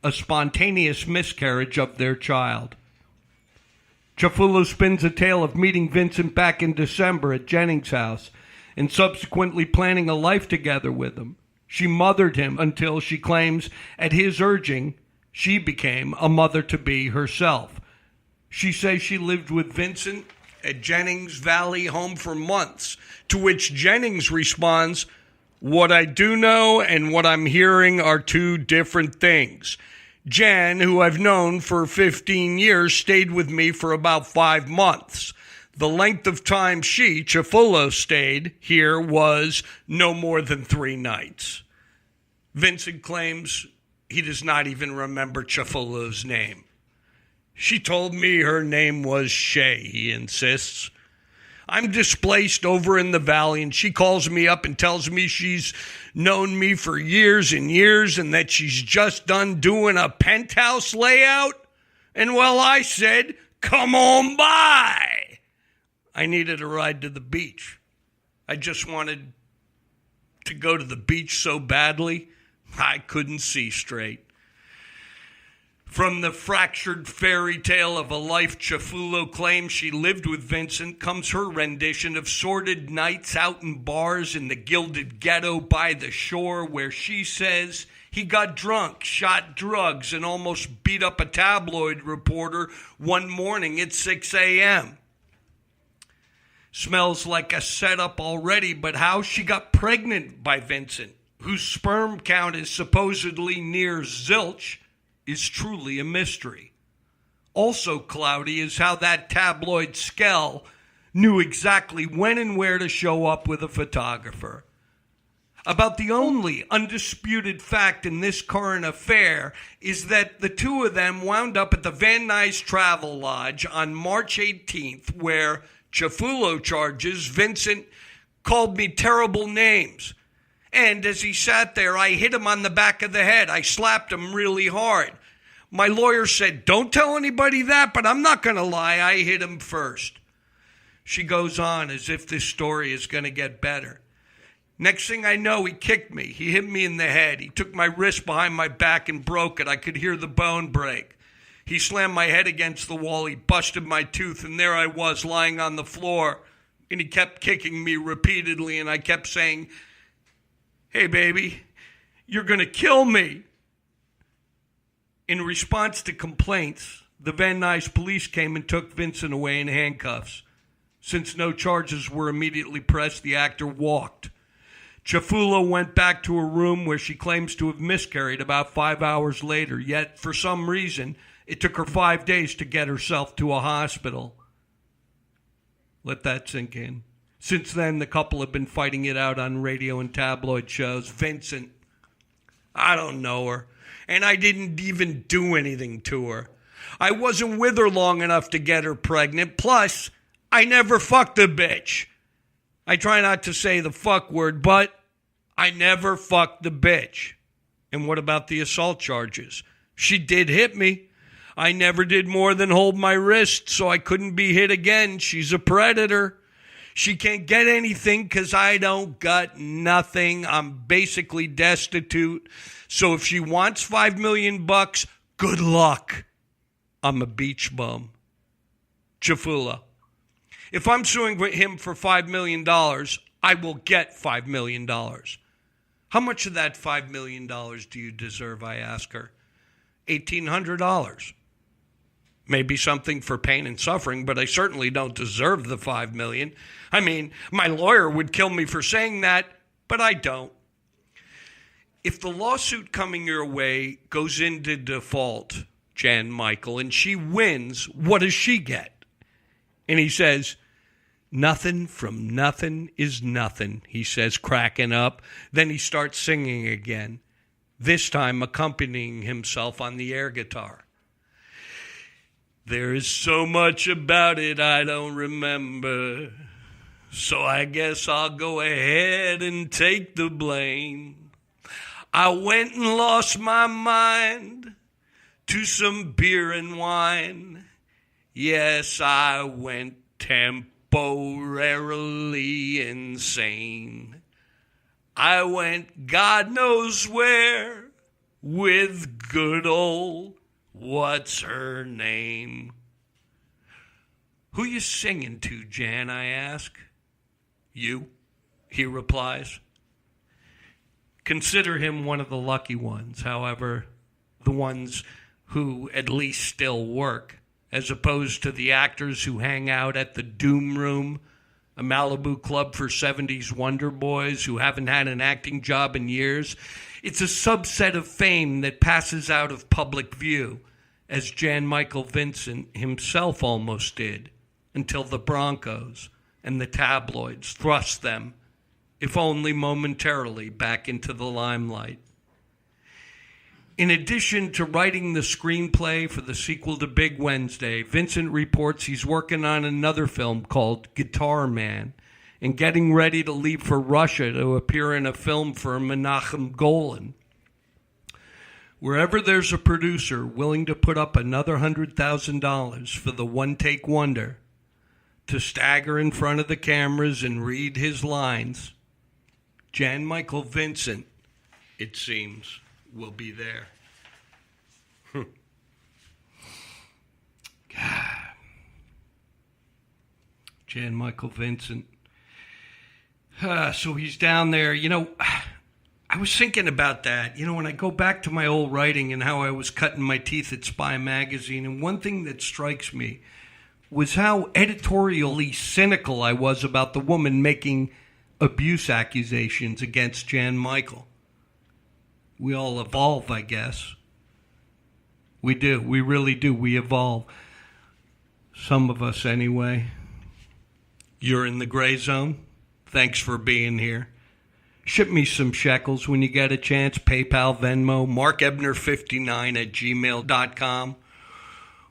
a spontaneous miscarriage of their child. Ciafullo spins a tale of meeting Vincent back in December at Jennings' house and subsequently planning a life together with him. She mothered him until, she claims, at his urging, she became a mother-to-be herself. She says she lived with Vincent at Jennings Valley home for months, to which Jennings responds, "What I do know and what I'm hearing are two different things. Jan, who I've known for 15 years, stayed with me for about 5 months. The length of time she, Ciafullo, stayed here was no more than 3 nights." Vincent claims he does not even remember Ciafullo's name. "She told me her name was Shay," he insists. "I'm displaced over in the valley, and she calls me up and tells me she's known me for years and years and that she's just done doing a penthouse layout. And well, I said, come on by. I needed a ride to the beach. I just wanted to go to the beach so badly, I couldn't see straight." From the fractured fairy tale of a life Ciafullo claims she lived with Vincent comes her rendition of sordid nights out in bars in the gilded ghetto by the shore, where she says he got drunk, shot drugs, and almost beat up a tabloid reporter one morning at 6 a.m. Smells like a setup already, but how she got pregnant by Vincent, whose sperm count is supposedly near zilch, is truly a mystery. Also cloudy is how that tabloid skell knew exactly when and where to show up with a photographer. About the only undisputed fact in this current affair is that the two of them wound up at the Van Nuys Travel Lodge on March 18th, where Ciafullo charges Vincent called me terrible names. And as he sat there, I hit him on the back of the head. I slapped him really hard. My lawyer said, "Don't tell anybody that, but I'm not going to lie. I hit him first." She goes on as if this story is going to get better. "Next thing I know, he kicked me. He hit me in the head. He took my wrist behind my back and broke it. I could hear the bone break. He slammed my head against the wall. He busted my tooth, and there I was lying on the floor. And he kept kicking me repeatedly, and I kept saying, 'Hey, baby, you're going to kill me.'" In response to complaints, the Van Nuys police came and took Vincent away in handcuffs. Since no charges were immediately pressed, the actor walked. Ciafullo went back to her room where she claims to have miscarried about 5 hours later, yet for some reason, it took her 5 days to get herself to a hospital. Let that sink in. Since then, the couple have been fighting it out on radio and tabloid shows. Vincent, "I don't know her, and I didn't even do anything to her. I wasn't with her long enough to get her pregnant. Plus, I never fucked a bitch. I try not to say the fuck word, but I never fucked the bitch." And what about the assault charges? "She did hit me. I never did more than hold my wrist so I couldn't be hit again. She's a predator. She can't get anything because I don't got nothing. I'm basically destitute. So if she wants $5 million, good luck. I'm a beach bum." Ciafullo: "If I'm suing him for $5 million, I will get $5 million. How much of that $5 million do you deserve?" I ask her. $1,800. Maybe something for pain and suffering, but I certainly don't deserve the $5 million. I mean, my lawyer would kill me for saying that, but I don't. If the lawsuit coming your way goes into default, Jan Michael, and she wins, what does she get? And he says, "Nothing from nothing is nothing," he says, cracking up. Then he starts singing again, this time accompanying himself on the air guitar. "There is so much about it I don't remember, so I guess I'll go ahead and take the blame. I went and lost my mind to some beer and wine. Yes, I went temporarily insane. I went God knows where with good old what's her name. Who you singing to, Jan, I ask. You, he replies. Consider him one of the lucky ones, however, the ones who at least still work, as opposed to the actors who hang out at the Doom Room, a Malibu club for 70s wonder boys who haven't had an acting job in years. It's a subset of fame that passes out of public view, as Jan Michael Vincent himself almost did, until the Broncos and the tabloids thrust them, if only momentarily, back into the limelight. In addition to writing the screenplay for the sequel to Big Wednesday, Vincent reports he's working on another film called Guitar Man and getting ready to leave for Russia to appear in a film for Menachem Golan. Wherever there's a producer willing to put up another $100,000 for the one-take wonder, to stagger in front of the cameras and read his lines, Jan Michael Vincent, it seems, will be there. God. Jan Michael Vincent. So he's down there. You know, I was thinking about that. You know, when I go back to my old writing and how I was cutting my teeth at Spy Magazine, and one thing that strikes me was how editorially cynical I was about the woman making abuse accusations against Jan Michael. We all evolve, I guess. We do. We really do. We evolve. Some of us, anyway. You're in the gray zone. Thanks for being here. Ship me some shekels when you get a chance. PayPal, Venmo, markebner59@gmail.com.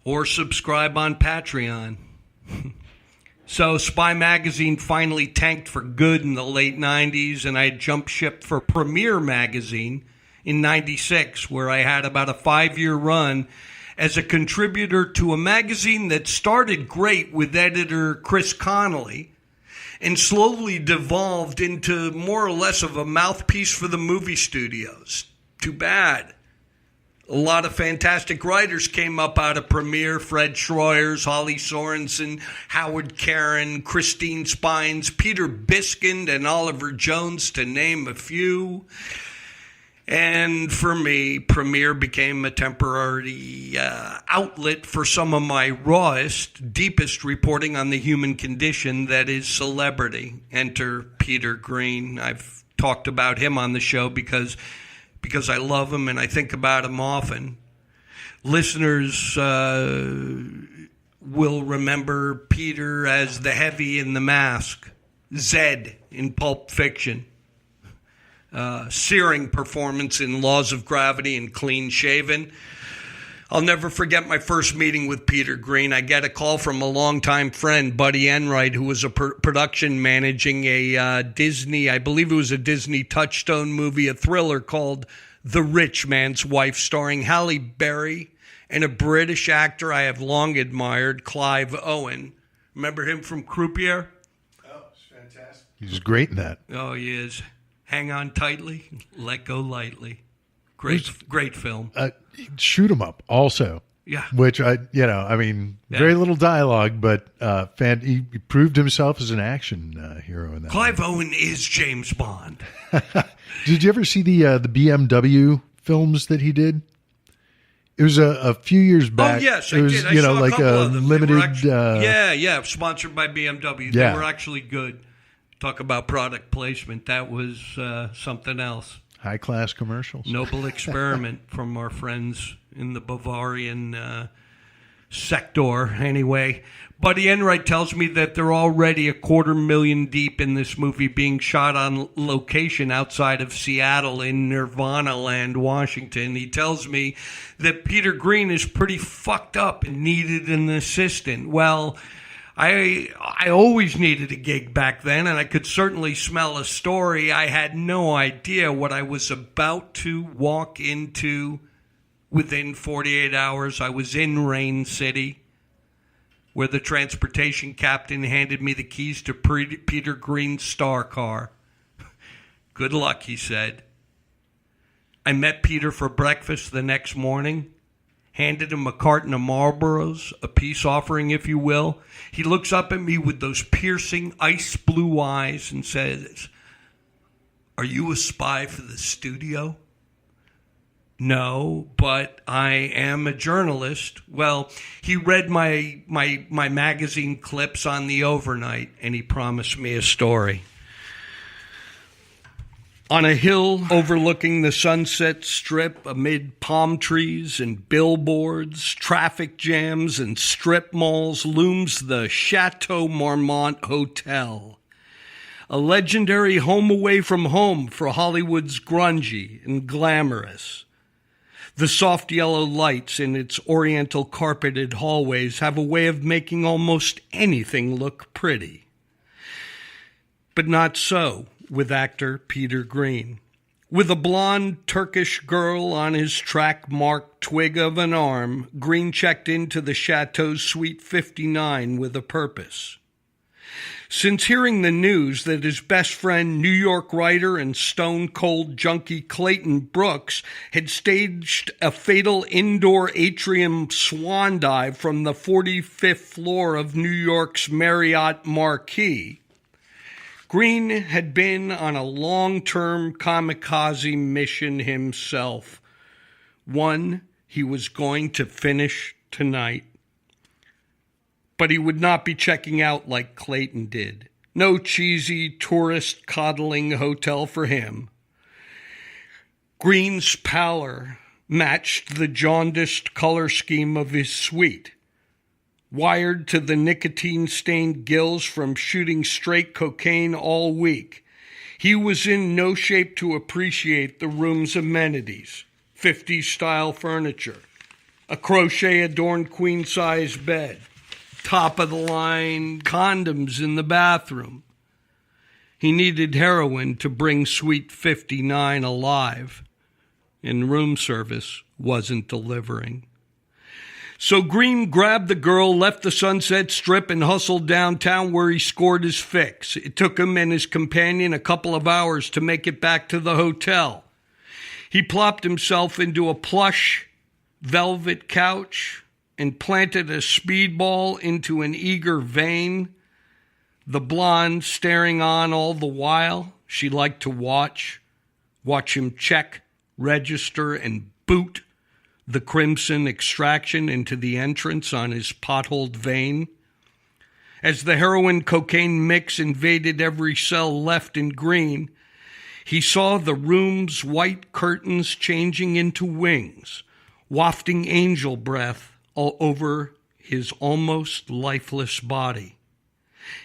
Or subscribe on Patreon. So Spy Magazine finally tanked for good in the late 90s, and I jumped ship for Premiere Magazine in 96, where I had about a 5-year run as a contributor to a magazine that started great with editor Chris Connolly and slowly devolved into more or less of a mouthpiece for the movie studios. Too bad. A lot of fantastic writers came up out of Premiere: Fred Schroers, Holly Sorensen, Howard Karen, Christine Spines, Peter Biskind, and Oliver Jones, to name a few. And for me, Premiere became a temporary outlet for some of my rawest, deepest reporting on the human condition that is celebrity. Enter Peter Greene. I've talked about him on the show because I love him and I think about him often. Listeners will remember Peter as the heavy in The Mask, Zed in Pulp Fiction, searing performance in Laws of Gravity and Clean Shaven. I'll never forget my first meeting with Peter Greene. I get a call from a longtime friend, Buddy Enright, who was a production managing a Disney, I believe it was a Disney Touchstone movie, a thriller called The Rich Man's Wife, starring Halle Berry and a British actor I have long admired, Clive Owen. Remember him from Croupier? Oh, it's fantastic. He's great in that. Oh, he is. Hang on tightly, let go lightly. Great film. Shoot 'em up also. Yeah. Which very little dialogue, but he proved himself as an action hero in that. Clive Owen is James Bond. Did you ever see the BMW films that he did? It was a few years back. Oh yes, it was, I did. I saw a couple of them. Limited. Actually, sponsored by BMW. Yeah. They were actually good. Talk about product placement. That was something else. High class commercials. Noble experiment from our friends in the Bavarian sector. Anyway, Buddy Enright tells me that they're already 250,000 deep in this movie, being shot on location outside of Seattle in Nirvana Land, Washington. He tells me that Peter Greene is pretty fucked up and needed an assistant. Well, I always needed a gig back then, and I could certainly smell a story. I had no idea what I was about to walk into. Within 48 hours, I was in Rain City, where the transportation captain handed me the keys to Peter Greene's star car. Good luck, he said. I met Peter for breakfast the next morning, handed him a carton of Marlboros, a peace offering, if you will. He looks up at me with those piercing ice blue eyes and says, "Are you a spy for the studio?" "No, but I am a journalist." Well, he read my magazine clips on the overnight, and he promised me a story. On a hill overlooking the Sunset Strip, amid palm trees and billboards, traffic jams, and strip malls, looms the Chateau Marmont Hotel, a legendary home away from home for Hollywood's grungy and glamorous. The soft yellow lights in its oriental carpeted hallways have a way of making almost anything look pretty. But not so with actor Peter Greene. With a blonde Turkish girl on his track-marked twig of an arm, Greene checked into the Chateau's Suite 59 with a purpose. Since hearing the news that his best friend, New York writer and stone-cold junkie Clayton Brooks, had staged a fatal indoor atrium swan dive from the 45th floor of New York's Marriott Marquis, Greene had been on a long-term kamikaze mission himself, one he was going to finish tonight. But he would not be checking out like Clayton did. No cheesy tourist coddling hotel for him. Greene's pallor matched the jaundiced color scheme of his suite. Wired to the nicotine-stained gills from shooting straight cocaine all week, he was in no shape to appreciate the room's amenities, 50s-style furniture, a crochet-adorned queen-size bed, top-of-the-line condoms in the bathroom. He needed heroin to bring Suite 59 alive, and room service wasn't delivering. So Greene grabbed the girl, left the Sunset Strip, and hustled downtown where he scored his fix. It took him and his companion a couple of hours to make it back to the hotel. He plopped himself into a plush velvet couch and planted a speedball into an eager vein. The blonde staring on all the while. She liked to watch him check, register, and boot the crimson extraction into the entrance on his potholed vein. As the heroin-cocaine mix invaded every cell left in Greene, he saw the room's white curtains changing into wings, wafting angel breath all over his almost lifeless body.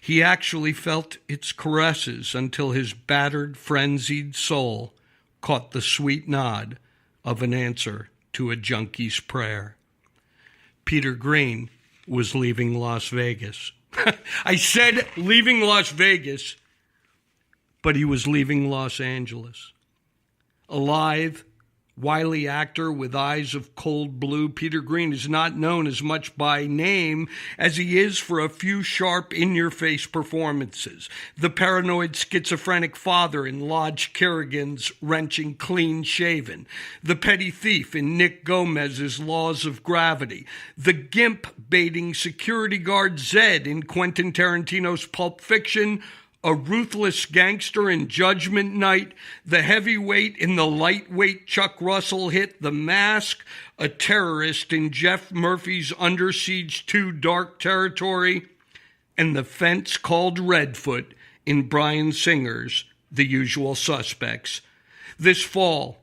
He actually felt its caresses until his battered, frenzied soul caught the sweet nod of an answer to a junkie's prayer. Peter Greene was leaving Las Vegas. I said leaving Las Vegas, but he was leaving Los Angeles. Alive, wily actor with eyes of cold blue, Peter Greene is not known as much by name as he is for a few sharp, in-your-face performances. The paranoid schizophrenic father in Lodge Kerrigan's Wrenching Clean Shaven. The petty thief in Nick Gomez's Laws of Gravity. The gimp-baiting security guard Zed in Quentin Tarantino's Pulp Fiction. A ruthless gangster in Judgment Night, the heavyweight in the lightweight Chuck Russell hit The Mask, a terrorist in Jeff Murphy's Under Siege 2 Dark Territory, and the fence called Redfoot in Bryan Singer's The Usual Suspects. This fall,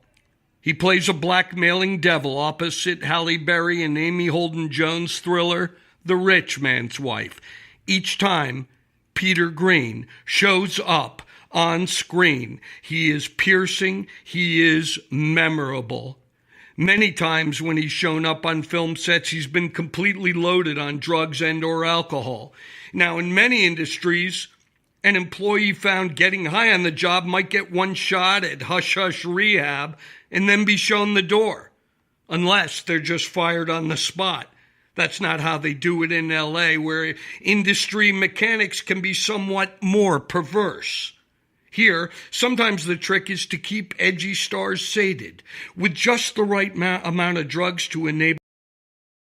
he plays a blackmailing devil opposite Halle Berry in Amy Holden Jones' thriller, The Rich Man's Wife. Each time, Peter Greene shows up on screen. He is piercing. He is memorable. Many times when he's shown up on film sets, he's been completely loaded on drugs and or alcohol. Now, in many industries, an employee found getting high on the job might get one shot at hush-hush rehab and then be shown the door, unless they're just fired on the spot. That's not how they do it in L.A., where industry mechanics can be somewhat more perverse. Here, sometimes the trick is to keep edgy stars sated with just the right amount of drugs to enable